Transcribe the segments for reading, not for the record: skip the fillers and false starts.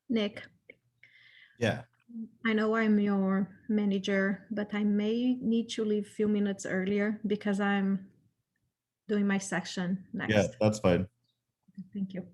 Nick, Yeah. I know I'm your manager, but I may need to leave a few minutes earlier because I'm doing my section Yeah, next. that's fine. Thank you.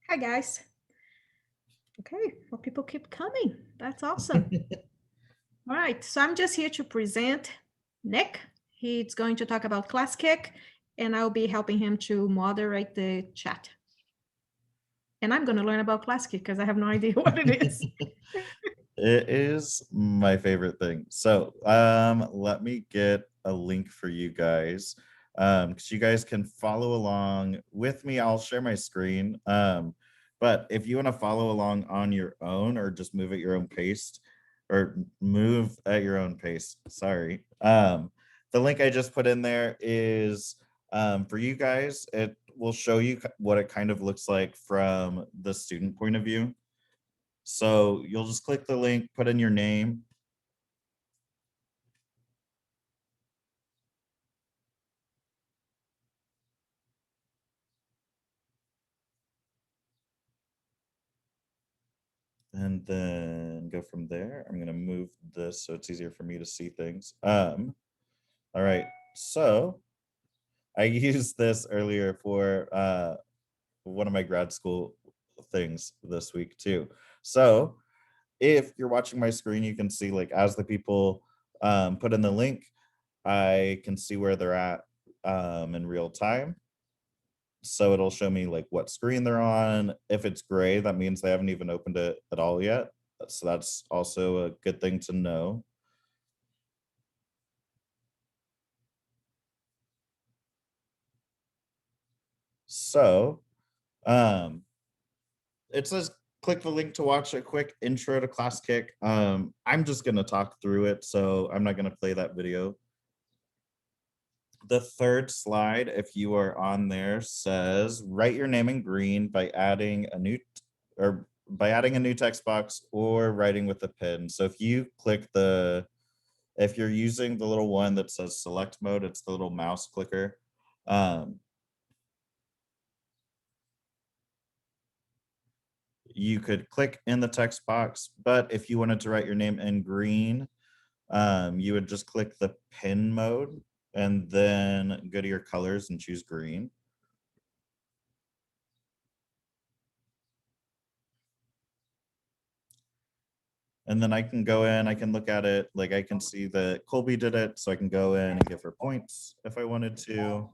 Hi, guys. Okay, well, people keep coming. That's awesome. All right, so I'm just here to present Nick. He's going to talk about Classkick, and I'll be helping him to moderate the chat. And I'm going to learn about Classkick because I have no idea what it is. It is my favorite thing. So let me get a link for you guys. Because you guys can follow along with me. I'll share my screen. But if you want to follow along on your own or just move at your own pace, or move at your own pace, sorry. The link I just put in there is for you guys. It will show you what it kind of looks like from the student point of view. So you'll just click the link, put in your name. And then go from there. I'm gonna move this so it's easier for me to see things. All right. So I used this earlier for one of my grad school things this week too. So if you're watching my screen, you can see like as the people put in the link, I can see where they're at in real time. So it'll show me like what screen they're on. If it's gray, that means they haven't even opened it at all yet. So that's also a good thing to know. So it says click the link to watch a quick intro to Classkick. I'm just gonna talk through it, so I'm not gonna play that video. The third slide, if you are on there, says write your name in green by adding a new text box or writing with a pen. So if you click if you're using the little one that says select mode, it's the little mouse clicker. You could click in the text box, but if you wanted to write your name in green, you would just click the pen mode and then go to your colors and choose green. And then I can go in, I can look at it, like I can see that Colby did it, so I can go in and give her points if I wanted to.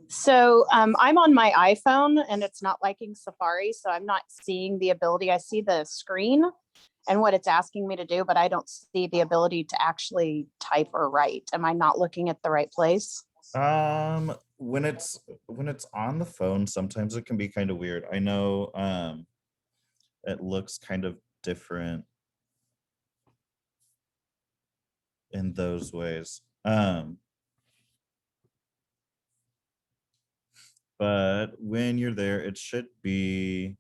So I'm on my iPhone and it's not liking Safari, so I'm not seeing the ability. I see the screen and what it's asking me to do, but I don't see the ability to actually type or write. Am I not looking at the right place? When it's on the phone, sometimes it can be kind of weird. I know it looks kind of different. in those ways. But when you're there, it should be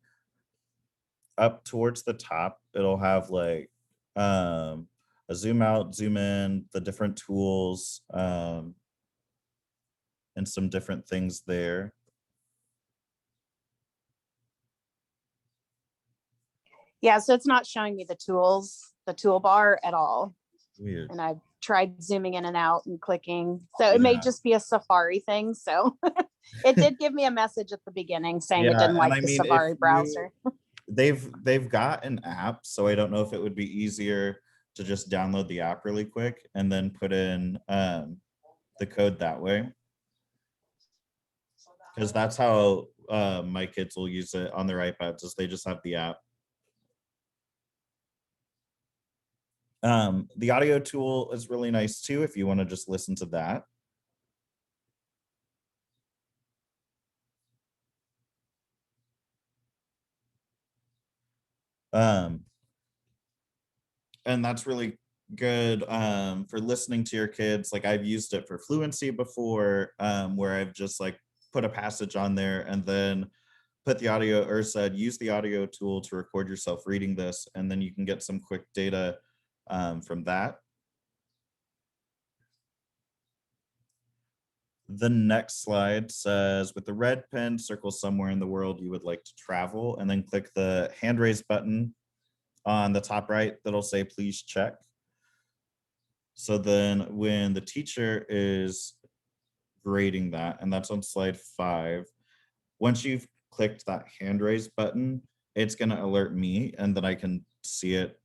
up towards the top. It'll have like a zoom out, zoom in, the different tools, and some different things there. Yeah, so it's not showing me the tools, the toolbar at all. Weird. And I've tried zooming in and out and clicking. So it may Yeah. just be a Safari thing. So it did give me a message at the beginning saying it Yeah, didn't and like I the mean, if Safari you- browser. they've got an app, so I don't know if it would be easier to just download the app really quick and then put in the code that way, because that's how my kids will use it on their iPads, is they just have the app. The audio tool is really nice too if you want to just listen to that. And that's really good for listening to your kids. Like, I've used it for fluency before, where I've just like put a passage on there and then put the audio, or said use the audio tool to record yourself reading this, and then you can get some quick data from that. The next slide says, with the red pen, circle somewhere in the world you would like to travel, and then click the hand raise button on the top right that'll say please check. So then when the teacher is grading that, and that's on slide 5, once you've clicked that hand raise button, it's going to alert me, and then I can see it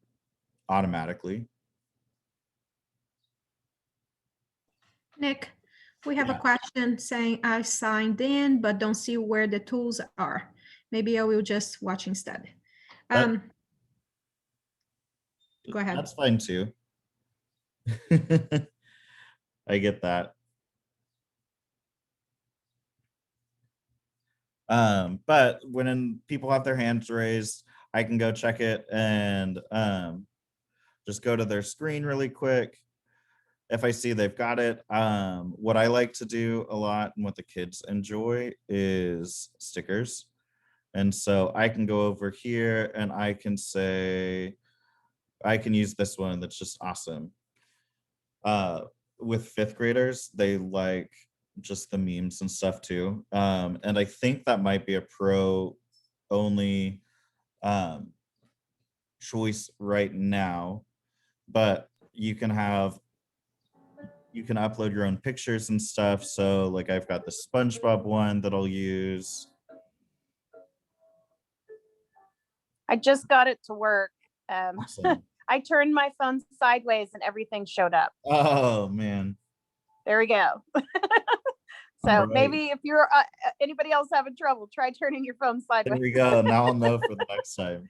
automatically. Nick, we have a Yeah. question saying I signed in, but don't see where the tools are. Maybe I will just watch instead. That- Go ahead. That's fine too. I get that. But when people have their hands raised, I can go check it and just go to their screen really quick. If I see they've got it, what I like to do a lot and what the kids enjoy is stickers. And so I can go over here and I can say, I can use this one that's just awesome. With 5th graders, they like just the memes and stuff too. And I think that might be a pro only choice right now, but you can upload your own pictures and stuff. So like I've got the SpongeBob one that I'll use. I just got it to work. Awesome. I turned my phone sideways and everything showed up. Oh man. There we go. So All right. maybe if you're anybody else having trouble, try turning your phone There sideways. we go. Now I'll know for the next time.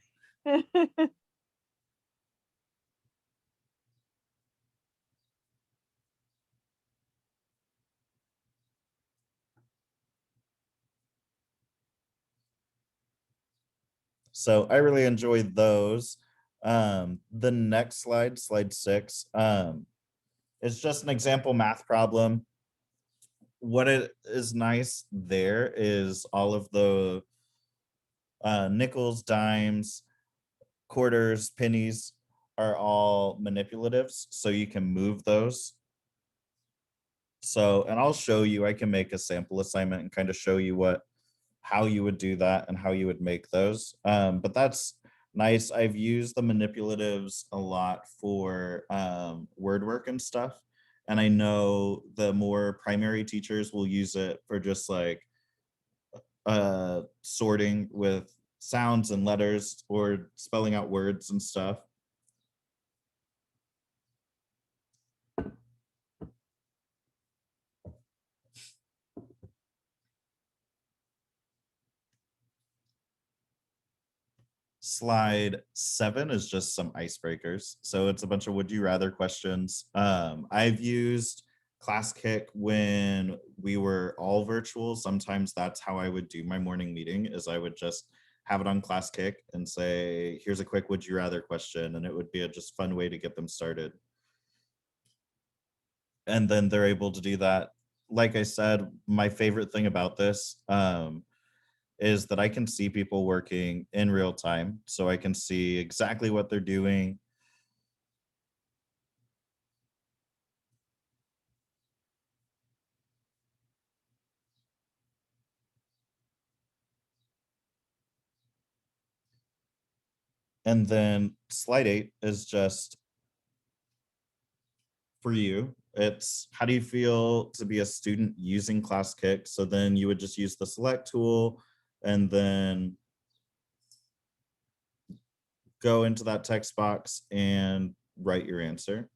So I really enjoyed those. The next slide, slide 6, is just an example math problem. What it is nice there is all of the nickels, dimes, quarters, pennies are all manipulatives, so you can move those. So, and I'll show you, I can make a sample assignment and kind of show you how you would do that and how you would make those. But that's nice. I've used the manipulatives a lot for word work and stuff. And I know the more primary teachers will use it for just like sorting with sounds and letters or spelling out words and stuff. Slide 7 is just some icebreakers. So it's a bunch of would you rather questions. I've used Classkick when we were all virtual. Sometimes that's how I would do my morning meeting, is I would just have it on Classkick and say, here's a quick would you rather question. And it would be a just fun way to get them started. and then they're able to do that. Like I said, my favorite thing about this is that I can see people working in real time. So I can see exactly what they're doing. And then slide 8 is just for you. It's how do you feel to be a student using Classkick? So then you would just use the select tool and then go into that text box and write your answer.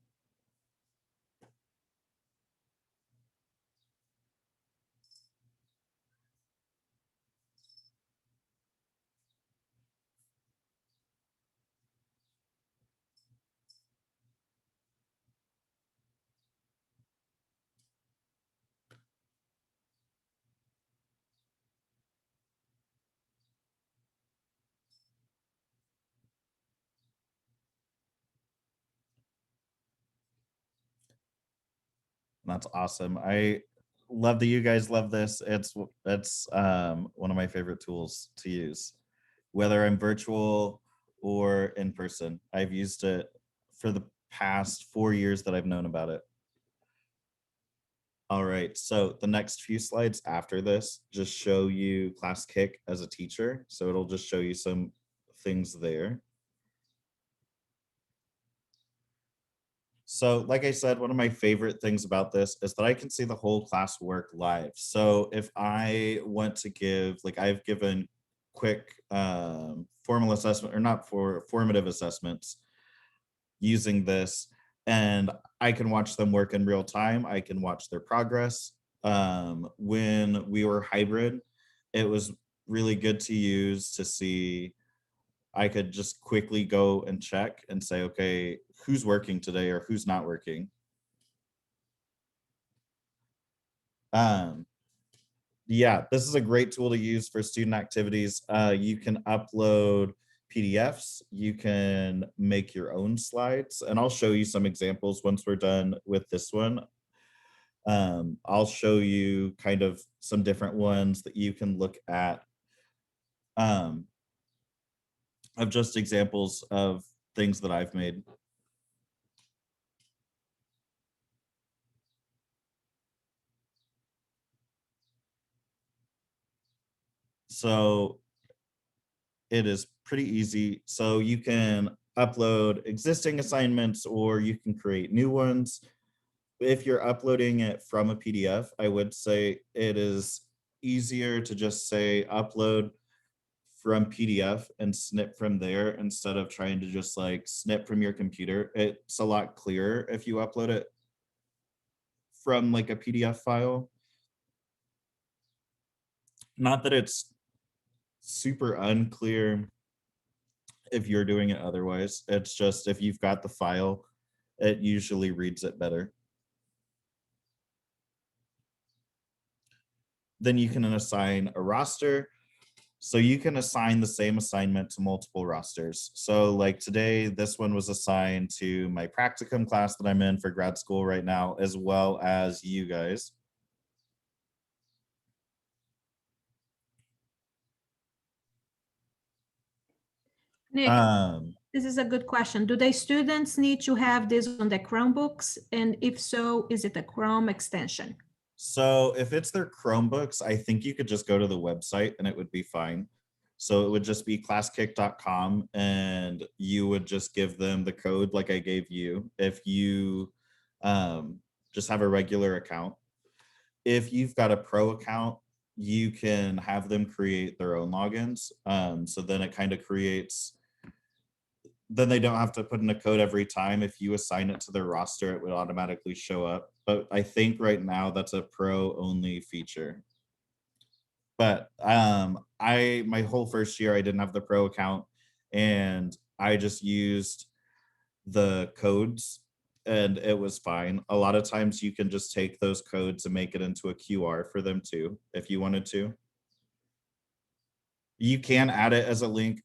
That's awesome. I love that you guys love this. It's one of my favorite tools to use, whether I'm virtual or in person. I've used it for the past 4 years that I've known about it. All right, so the next few slides after this just show you Classkick as a teacher. So it'll just show you some things there. So like I said, one of my favorite things about this is that I can see the whole class work live. So if I want to give, like I've given quick formal assessment or not for formative assessments using this, and I can watch them work in real time. I can watch their progress. When we were hybrid, it was really good to use to see. I could just quickly go and check and say, okay, who's working today or who's not working. Yeah, this is a great tool to use for student activities. You can upload PDFs, you can make your own slides, and I'll show you some examples once we're done with this one. I'll show you kind of some different ones that you can look at of just examples of things that I've made. So it is pretty easy. So you can upload existing assignments or you can create new ones. If you're uploading it from a PDF, I would say it is easier to just say upload from PDF and snip from there instead of trying to just like snip from your computer. It's a lot clearer if you upload it from like a PDF file. Not that it's super unclear if you're doing it otherwise. It's just if you've got the file, it usually reads it better. Then you can assign a roster. So you can assign the same assignment to multiple rosters. So like today, this one was assigned to my practicum class that I'm in for grad school right now, as well as you guys. Nick, this is a good question. Do the students need to have this on the Chromebooks? And if so, is it a Chrome extension? So if it's their Chromebooks, I think you could just go to the website and it would be fine. So it would just be classkick.com and you would just give them the code like I gave you if you just have a regular account. If you've got a pro account, you can have them create their own logins. So then it kind of creates, then they don't have to put in a code every time. If you assign it to their roster, it would automatically show up. But I think right now that's a pro only feature. But my whole first year I didn't have the pro account and I just used the codes and it was fine. A lot of times you can just take those codes and make it into a QR for them too, if you wanted to. You can add it as a link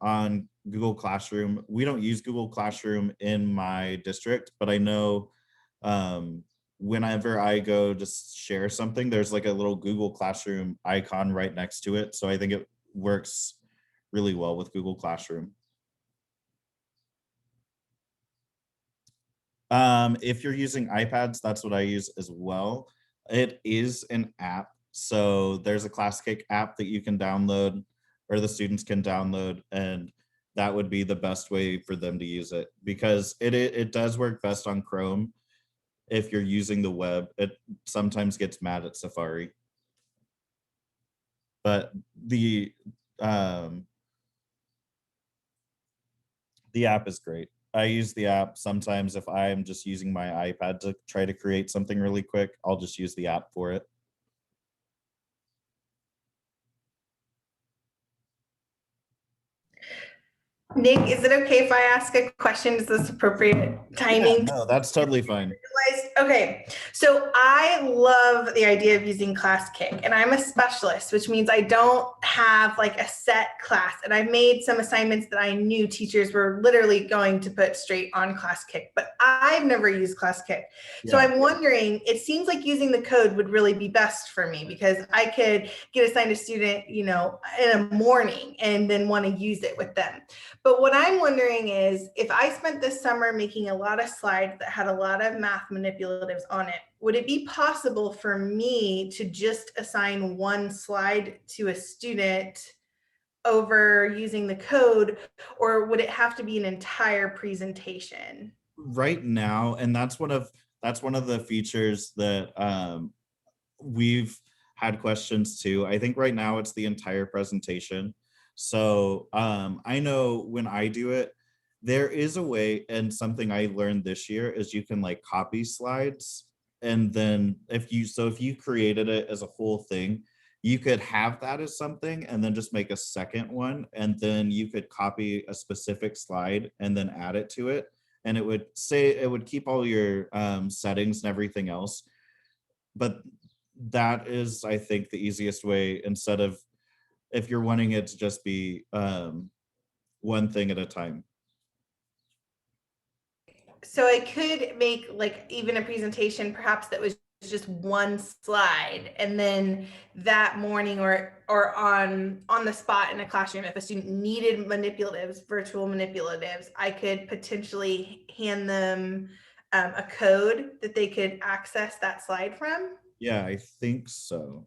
on Google Classroom. We don't use Google Classroom in my district, but I know whenever I go to share something, there's like a little Google Classroom icon right next to it. So I think it works really well with Google Classroom. If you're using iPads, that's what I use as well. It is an app. So there's a Classkick app that you can download, or the students can download, and that would be the best way for them to use it, because it does work best on Chrome. If you're using the web, it sometimes gets mad at Safari. But the app is great. I use the app sometimes if I'm just using my iPad to try to create something really quick. I'll just use the app for it. Nick, is it okay if I ask a question? Is this appropriate timing? Yeah, no, that's totally fine. Okay, so I love the idea of using Classkick, and I'm a specialist, which means I don't have like a set class. And I made some assignments that I knew teachers were literally going to put straight on Classkick, but I've never used Classkick. So Yeah. I'm wondering, it seems like using the code would really be best for me, because I could get assigned a student, you know, in a morning and then want to use it with them. But what I'm wondering is, if I spent this summer making a lot of slides that had a lot of math manipulatives on it, would it be possible for me to just assign one slide to a student over using the code, or would it have to be an entire presentation? Right now, and that's one of the features that we've had questions too. I think right now it's the entire presentation. So I know when I do it, there is a way, and something I learned this year is you can like copy slides, and then if you created it as a whole thing, you could have that as something and then just make a second one, and then you could copy a specific slide and then add it to it, and it would keep all your settings and everything else. But that is, I think, the easiest way, instead of if you're wanting it to just be one thing at a time. So I could make like even a presentation perhaps that was just one slide, and then that morning or on the spot in a classroom, if a student needed manipulatives, virtual manipulatives, I could potentially hand them a code that they could access that slide from. Yeah, I think so.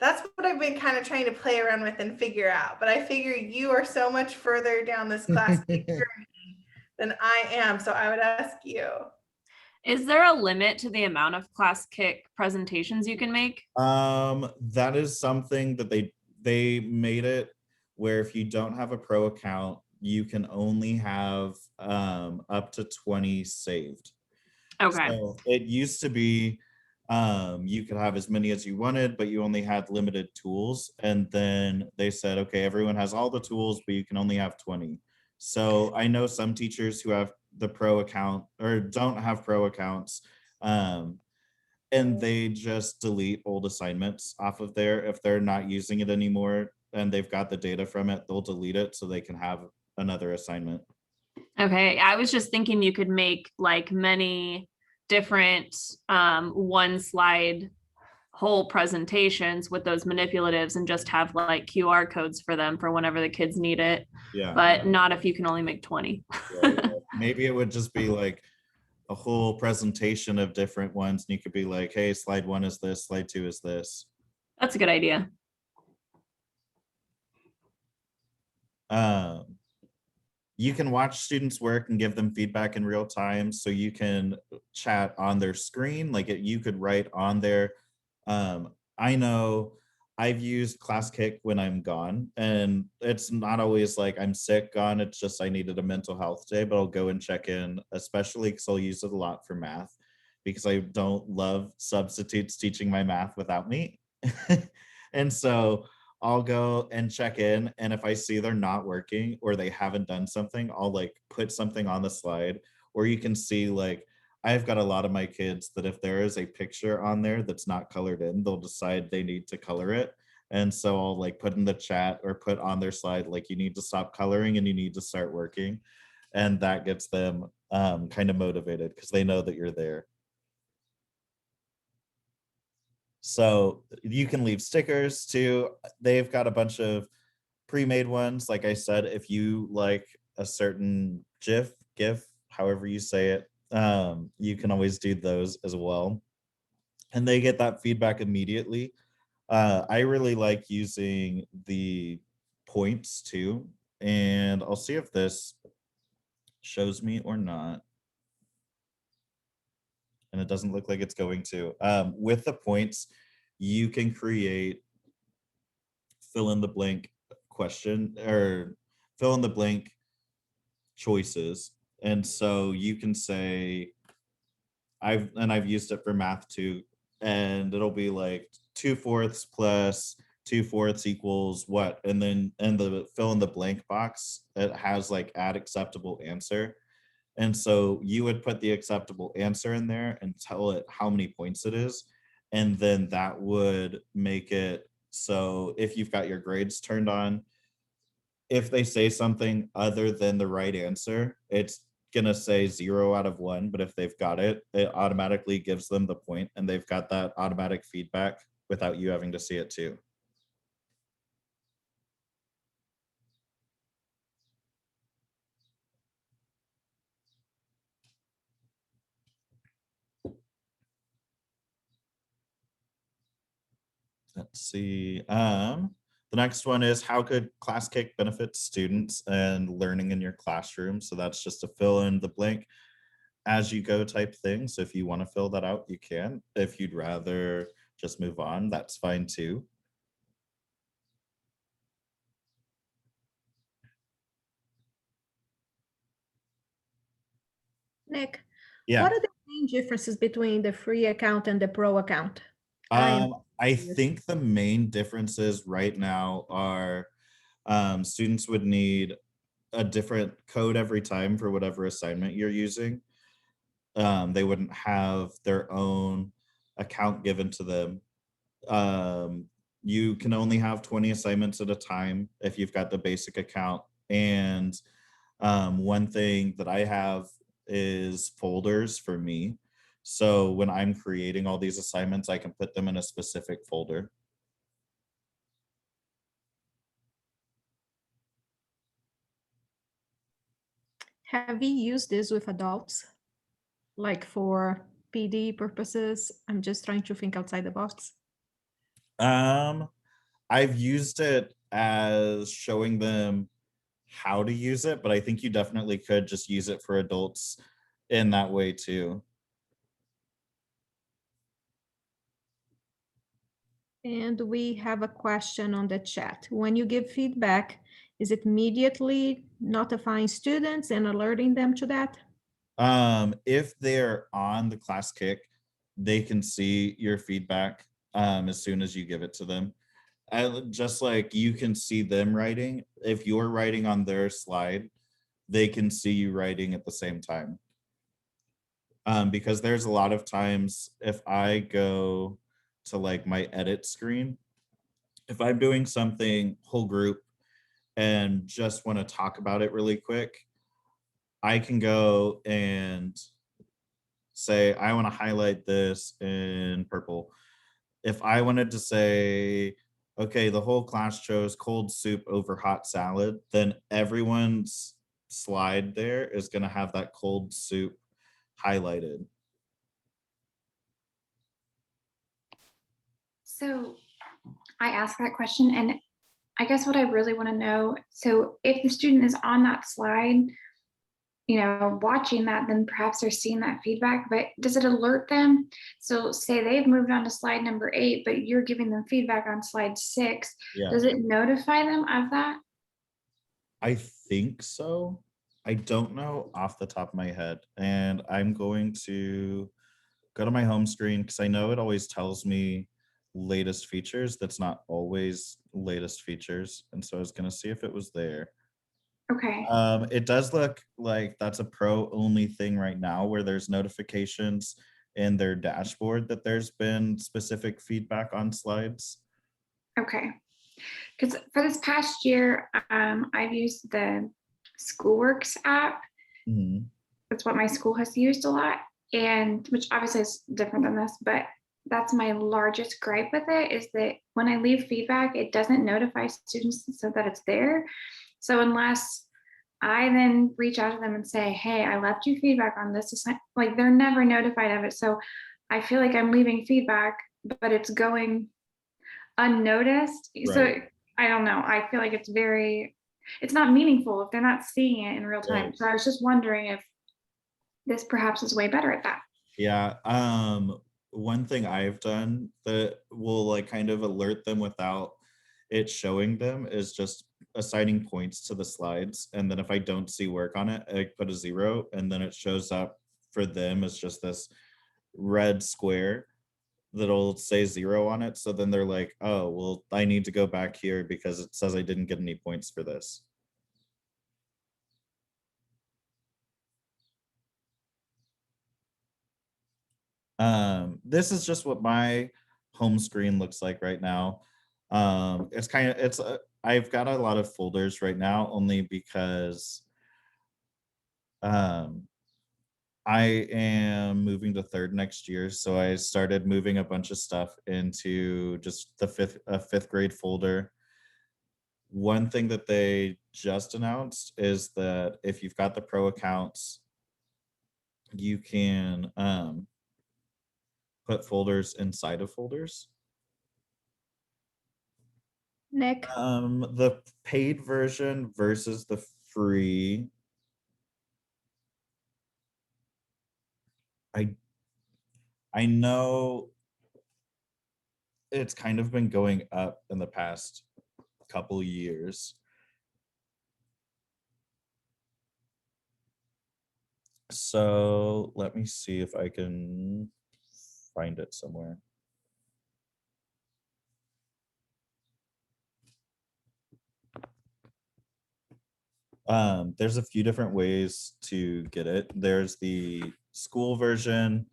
That's what I've been kind of trying to play around with and figure out. But I figure you are so much further down this class journey than I am. So I would ask you. Is there a limit to the amount of Classkick presentations you can make? That is something that they made it where if you don't have a pro account, you can only have up to 20 saved. Okay. So it used to be you could have as many as you wanted, but you only had limited tools. And then they said, okay, everyone has all the tools, but you can only have 20. So I know some teachers who have the pro account or don't have pro accounts, and they just delete old assignments off of there. If they're not using it anymore and they've got the data from it, they'll delete it so they can have another assignment. Okay. I was just thinking you could make like many different one slide whole presentations with those manipulatives and just have like QR codes for them for whenever the kids need it. Yeah. But not if you can only make 20. Right. Maybe it would just be like a whole presentation of different ones, and you could be like, hey, slide 1 is this, slide 2 is this. That's a good idea. You can watch students work and give them feedback in real time. So you can chat on their screen, like you could write on there. I know I've used Classkick when I'm gone, and it's not always like I'm sick gone. It's just I needed a mental health day, but I'll go and check in, especially because I'll use it a lot for math, because I don't love substitutes teaching my math without me. And so I'll go and check in, and if I see they're not working or they haven't done something, I'll like put something on the slide. Or you can see, like, I've got a lot of my kids that if there is a picture on there that's not colored in, they'll decide they need to color it. And so I'll like put in the chat or put on their slide, like, you need to stop coloring and you need to start working. and that gets them kind of motivated because they know that you're there. So you can leave stickers too. They've got a bunch of pre-made ones. Like I said, if you like a certain GIF, however you say it, you can always do those as well. And they get that feedback immediately. I really like using the points too. And I'll see if this shows me or not. And it doesn't look like it's going to. With the points, you can create fill in the blank question or fill in the blank choices. And so you can say, I've used it for math too, and it'll be like 2/4 plus 2/4 equals what? And then in the fill in the blank box, it has like add acceptable answer. And so you would put the acceptable answer in there and tell it how many points it is. And then that would make it so if you've got your grades turned on, if they say something other than the right answer, it's gonna say 0 out of 1. But if they've got it, it automatically gives them the point, and they've got that automatic feedback without you having to see it too. Let's see. The next one is how could Classkick benefit students and learning in your classroom? So that's just a fill in the blank as you go type thing. So if you want to fill that out, you can. If you'd rather just move on, that's fine too. Nick, Yeah. what are the main differences between the free account and the pro account? I think the main differences right now are students would need a different code every time for whatever assignment you're using. They wouldn't have their own account given to them. You can only have 20 assignments at a time if you've got the basic account. And one thing that I have is folders for me. So when I'm creating all these assignments, I can put them in a specific folder. Have you used this with adults? Like for PD purposes? I'm just trying to think outside the box. I've used it as showing them how to use it, but I think you definitely could just use it for adults in that way too. And we have a question on the chat. When you give feedback, is it immediately notifying students and alerting them to that? If they're on the Classkick, they can see your feedback as soon as you give it to them. Just like you can see them writing, if you're writing on their slide, they can see you writing at the same time. Because there's a lot of times if I go to like my edit screen, if I'm doing something whole group and just want to talk about it really quick, I can go and say, I want to highlight this in purple. If I wanted to say, okay, the whole class chose cold soup over hot salad, then everyone's slide there is going to have that cold soup highlighted. So I asked that question, and I guess what I really want to know, so if the student is on that slide, watching that, then perhaps they're seeing that feedback, but does it alert them? So say they've moved on to slide number 8, but you're giving them feedback on slide 6. Yeah. Does it notify them of that? I think so. I don't know off the top of my head. And I'm going to go to my home screen because I know it always tells me latest features. That's not always latest features. And so I was going to see if it was there. Okay. It does look like that's a pro only thing right now where there's notifications in their dashboard that there's been specific feedback on slides. Okay. Because for this past year, I've used the Schoolworks app, Mhm. That's what my school has used a lot, and which obviously is different than this, but that's my largest gripe with it is that when I leave feedback, it doesn't notify students so that it's there. So unless I then reach out to them and say, hey, I left you feedback on this assignment, like they're never notified of it. So I feel like I'm leaving feedback, but it's going unnoticed. So Right. I don't know. I feel like it's not meaningful if they're not seeing it in real time. Right. So I was just wondering if this perhaps is way better at that. Yeah. One thing I've done that will like kind of alert them without it showing them is just assigning points to the slides. And then if I don't see work on it, I put a 0 and then it shows up for them as just this red square that'll say 0 on it. So then they're like, oh, well, I need to go back here because it says I didn't get any points for this. This is just what my home screen looks like right now. It's kind of I've got a lot of folders right now only because um I am moving to third next year, so I started moving a bunch of stuff into just the fifth grade folder. One thing that they just announced is that if you've got the pro accounts, you can put folders inside of folders. Nick, The paid version versus the free. I I know it's kind of been going up in the past couple years. So let me see if I can find it somewhere. There's a few different ways to get it. There's the school version.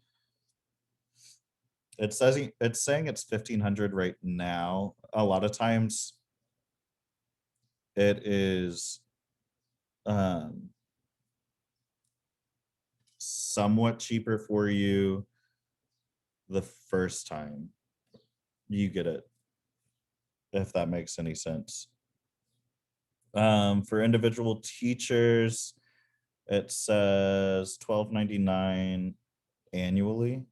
It's saying it's 1,500 right now. A lot of times it is somewhat cheaper for you the first time you get it, if that makes any sense. For individual teachers, it says $12.99 annually,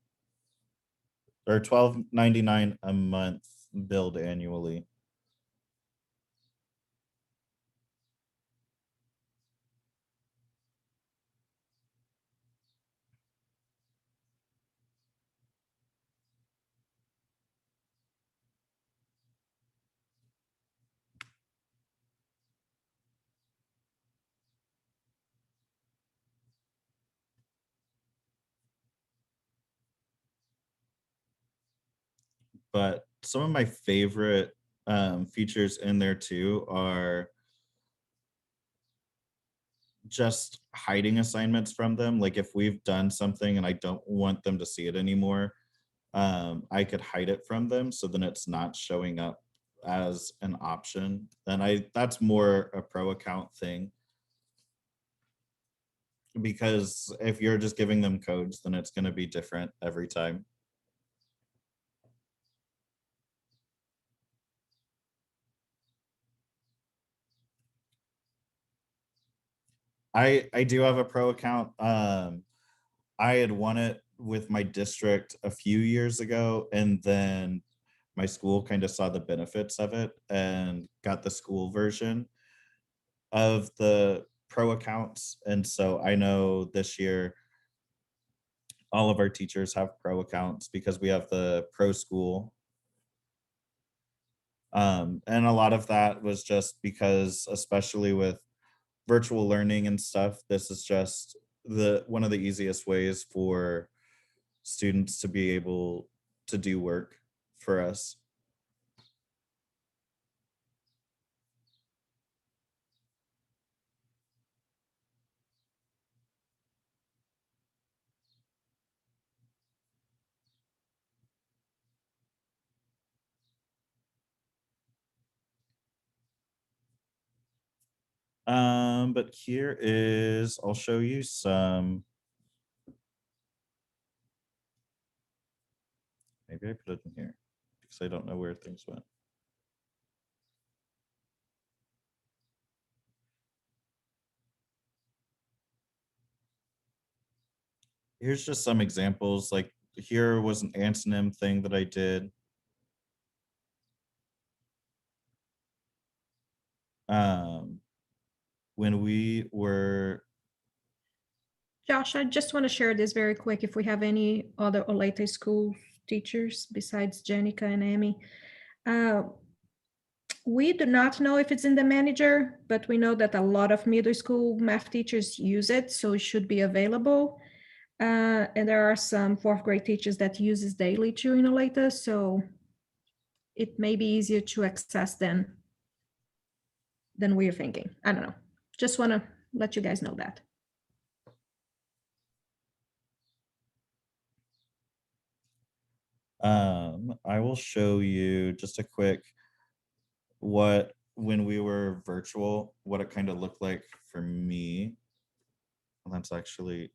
or $12.99 a month billed annually. But some of my favorite features in there too are just hiding assignments from them. Like if we've done something and I don't want them to see it anymore, I could hide it from them so then it's not showing up as an option. And that's more a pro account thing, because if you're just giving them codes, then it's going to be different every time. I do have a pro account. I had won it with my district a few years ago, and then my school kind of saw the benefits of it and got the school version of the pro accounts. And so I know this year all of our teachers have pro accounts because we have the pro school. And a lot of that was just because, especially with virtual learning and stuff, this is just one of the easiest ways for students to be able to do work for us. But here is, I'll show you some. Maybe I put it in here because I don't know where things went. Here's just some examples. Like here was an antonym thing that I did. When we were. Josh, I just want to share this very quick. If we have any other Olathe school teachers besides Jenica and Amy, we do not know if it's in the manager, but we know that a lot of middle school math teachers use it, so it should be available. And there are some fourth grade teachers that uses daily too in Olathe, so it may be easier to access than we're thinking. I don't know. Just want to let you guys know that. I will show you just a quick when we were virtual, what it kind of looked like for me. Well, that's actually.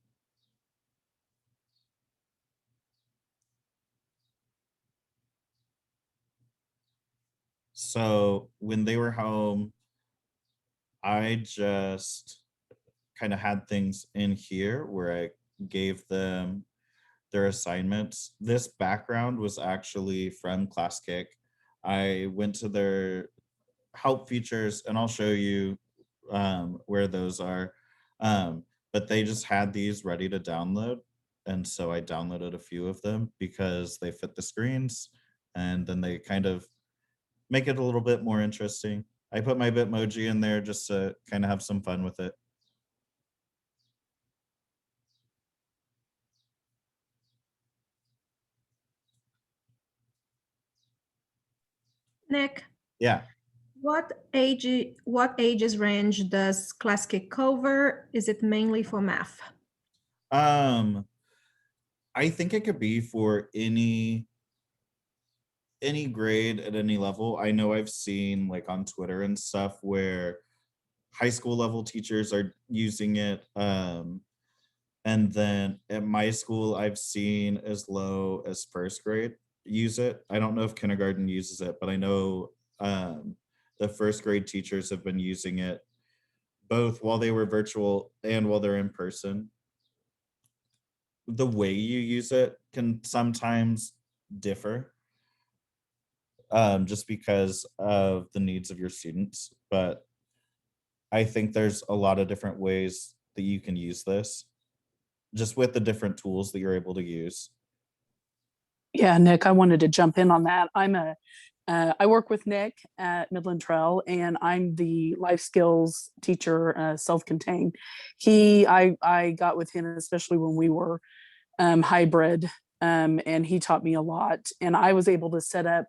So when they were home, I just kind of had things in here where I gave them their assignments. This background was actually from Classkick. I went to their help features and I'll show you where those are. But they just had these ready to download. And so I downloaded a few of them because they fit the screens and then they kind of make it a little bit more interesting. I put my Bitmoji in there just to kind of have some fun with it. Nick, Yeah. what ages range does Classkick cover? Is it mainly for math? I think it could be for any grade at any level. I know I've seen like on Twitter and stuff where high school level teachers are using it. And then at my school, I've seen as low as first grade use it. I don't know if kindergarten uses it, but I know the first grade teachers have been using it both while they were virtual and while they're in person. The way you use it can sometimes differ just because of the needs of your students. But I think there's a lot of different ways that you can use this just with the different tools that you're able to use. Yeah, Nick, I wanted to jump in on that. I work with Nick at Midland Trail, and I'm the life skills teacher, self-contained. I got with him, especially when we were hybrid, and he taught me a lot. And I was able to set up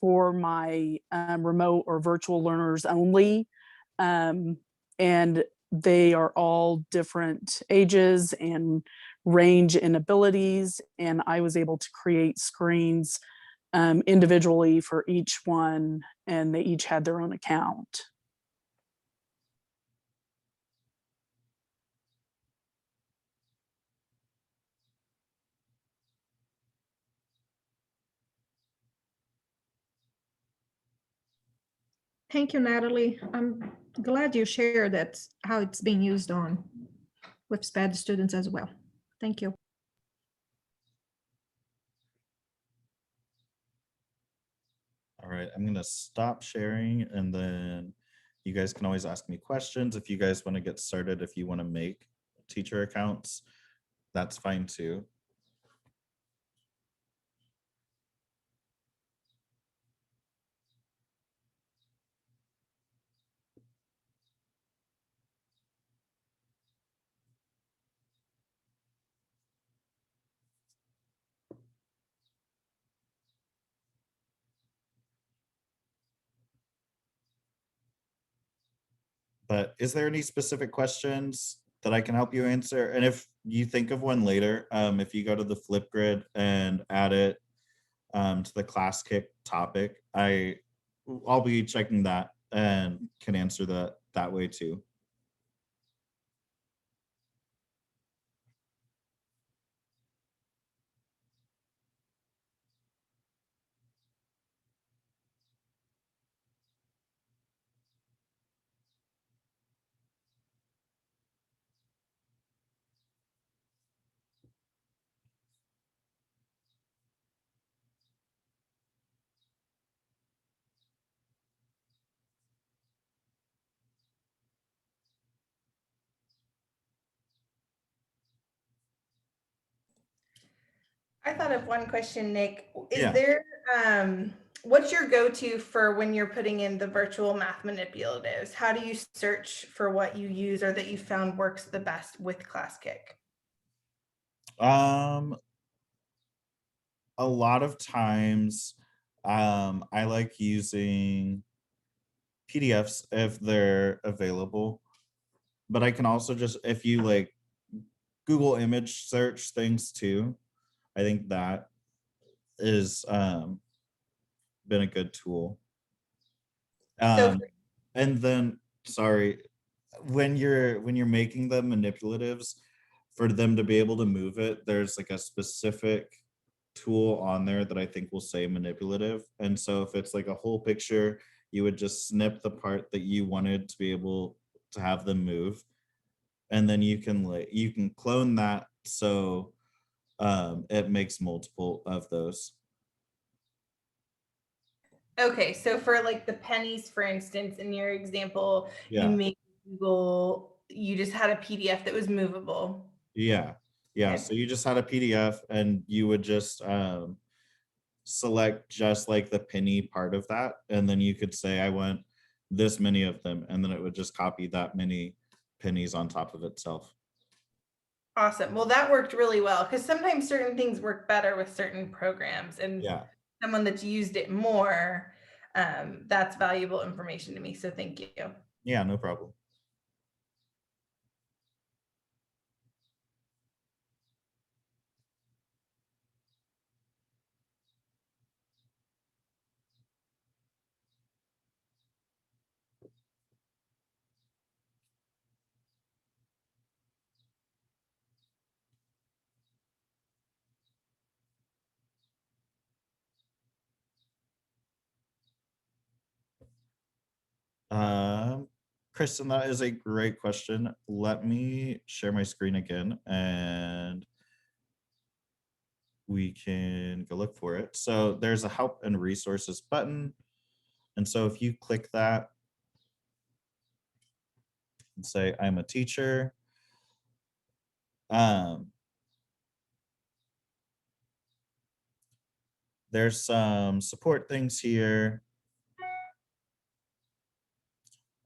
for my remote or virtual learners only. And they are all different ages and range in abilities. And I was able to create screens individually for each one, and they each had their own account. Thank you, Natalie. I'm glad you shared that, how it's being used on with SPED students as well. Thank you. All right, I'm gonna stop sharing and then you guys can always ask me questions. If you guys want to get started, if you want to make teacher accounts, that's fine too. But is there any specific questions that I can help you answer? And if you think of one later, if you go to the Flipgrid and add it to the Classkick topic, I'll be checking that and can answer that way too. I thought of one question, Nick. Is Yeah. there, what's your go-to for when you're putting in the virtual math manipulatives? How do you search for what you use or that you found works the best with Classkick? A lot of times, I like using PDFs if they're available, but I can also just, if you like Google image search things too, I think that is been a good tool. So And then, sorry, when you're making the manipulatives, for them to be able to move it, there's like a specific tool on there that I think will say manipulative. And so if it's like a whole picture, you would just snip the part that you wanted to be able to have them move. And then you can clone that so it makes multiple of those. okay, so for like the pennies, for instance, in your example, you Yeah. made Google, you just had a PDF that was movable. Yeah. Okay. So you just had a PDF and you would just select just like the penny part of that. And then you could say, I want this many of them. And then it would just copy that many pennies on top of itself. Awesome. Well, that worked really well because sometimes certain things work better with certain programs, and Yeah. someone that's used it more, that's valuable information to me. So thank you. Yeah, no problem. Kristen, that is a great question. Let me share my screen again and we can go look for it. So there's a help and resources button. And so if you click that and say, I'm a teacher, there's some support things here.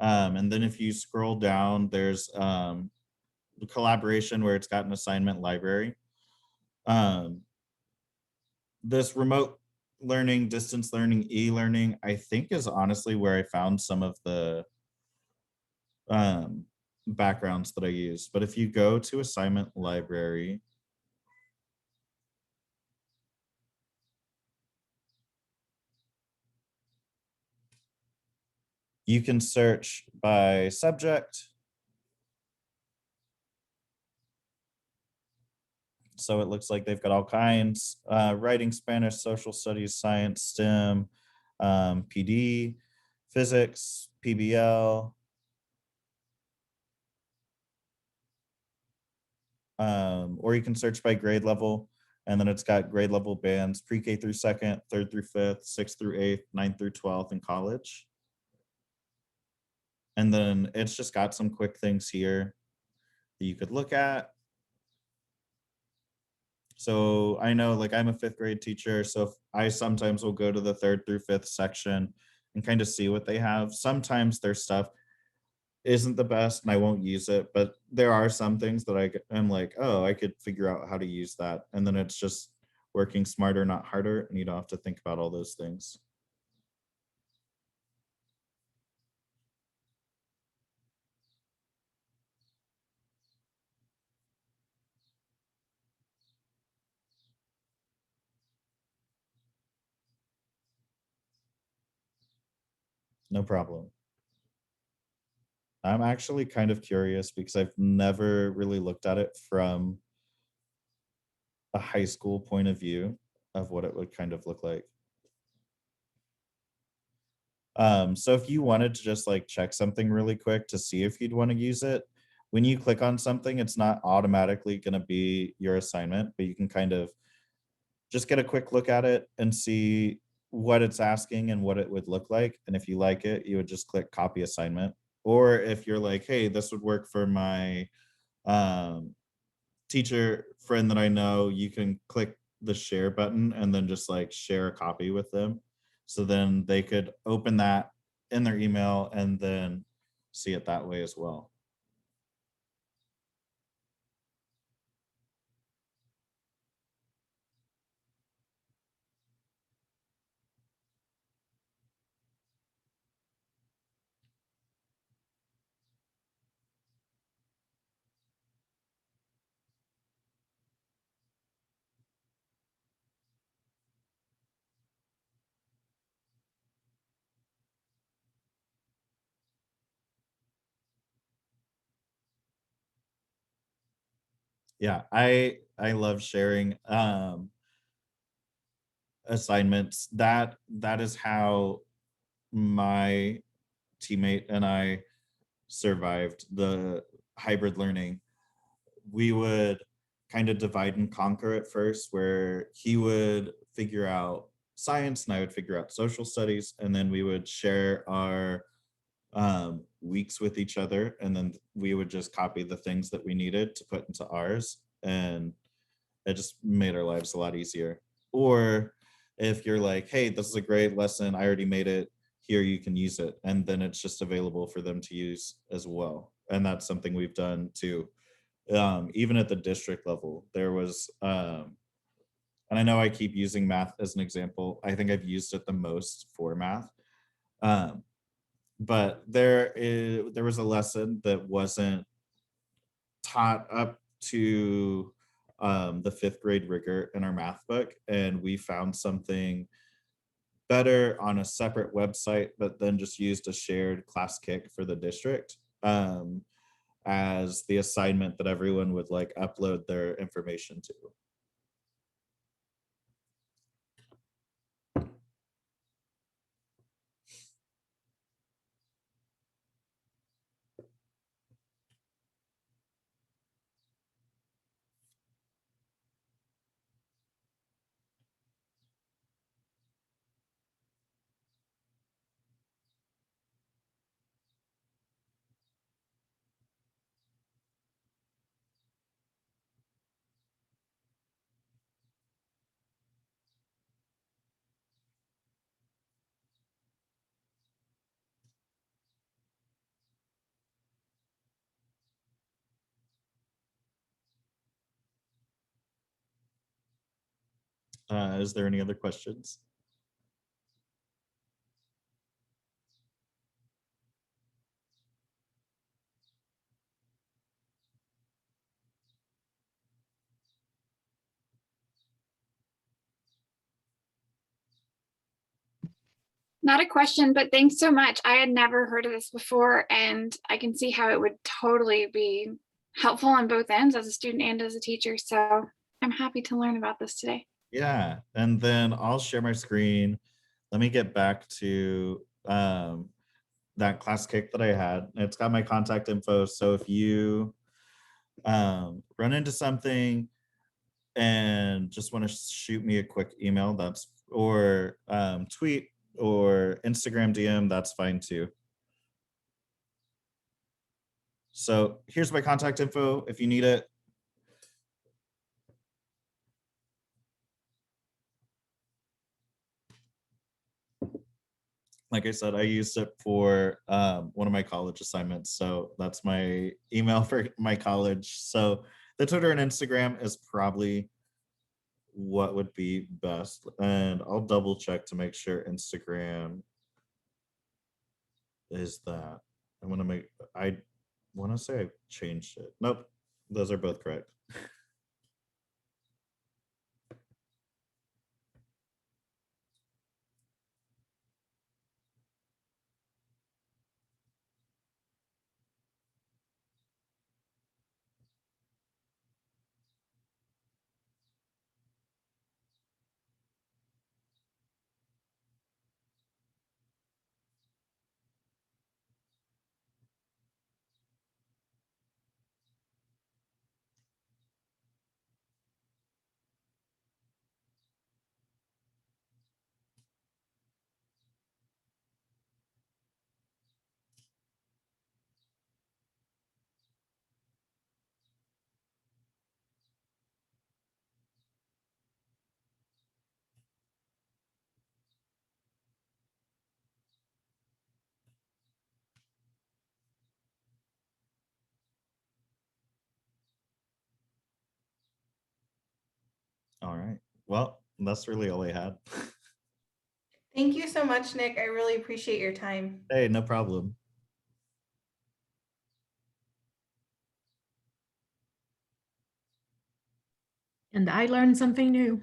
And then if you scroll down, there's the collaboration where it's got an assignment library. This remote learning, distance learning, e-learning, I think is honestly where I found some of the backgrounds that I use. But if you go to assignment library, you can search by subject. So it looks like they've got all kinds, writing, Spanish, social studies, science, STEM, PD, physics, PBL, or you can search by grade level, and then it's got grade level bands, pre-K through second, third through fifth, sixth through eighth, ninth through 12th, and college. And then it's just got some quick things here that you could look at. So I know, like, I'm a fifth grade teacher, so I sometimes will go to the third through fifth section and kind of see what they have. Sometimes their stuff isn't the best and I won't use it, but there are some things that I'm like, oh, I could figure out how to use that. And then it's just working smarter, not harder, and you don't have to think about all those things. No problem. I'm actually kind of curious because I've never really looked at it from a high school point of view of what it would kind of look like. So if you wanted to just like check something really quick to see if you'd want to use it, when you click on something, it's not automatically going to be your assignment, but you can kind of just get a quick look at it and see what it's asking and what it would look like. And if you like it, you would just click copy assignment. Or if you're like, hey, this would work for my teacher friend that I know, you can click the share button and then just like share a copy with them. So then they could open that in their email and then see it that way as well. Yeah, I love sharing assignments. That is how my teammate and I survived the hybrid learning. We would kind of divide and conquer at first, where he would figure out science and I would figure out social studies, and then we would share our weeks with each other, and then we would just copy the things that we needed to put into ours, and it just made our lives a lot easier. Or if you're like, hey, this is a great lesson, I already made it, here you can use it, and then it's just available for them to use as well. And that's something we've done too. Even at the district level, there was and I know I keep using math as an example, I think I've used it the most for math. But there was a lesson that wasn't taught up to the 5th grade rigor in our math book, and we found something better on a separate website, but then just used a shared Classkick for the district as the assignment that everyone would like upload their information to. Is there any other questions? Not a question, but thanks so much. I had never heard of this before, and I can see how it would totally be helpful on both ends as a student and as a teacher. So I'm happy to learn about this today. Yeah, and then I'll share my screen. Let me get back to that Classkick that I had. It's got my contact info. So if you run into something and just want to shoot me a quick email, that's or tweet or Instagram DM, that's fine too. So here's my contact info if you need it. Like I said, I used it for one of my college assignments. So that's my email for my college. So the Twitter and Instagram is probably what would be best. And I'll double check to make sure Instagram is that. I want to say I changed it. Nope, those are both correct. All right. Well, that's really all I had. Thank you so much, Nick. I really appreciate your time. Hey, no problem. And I learned something new.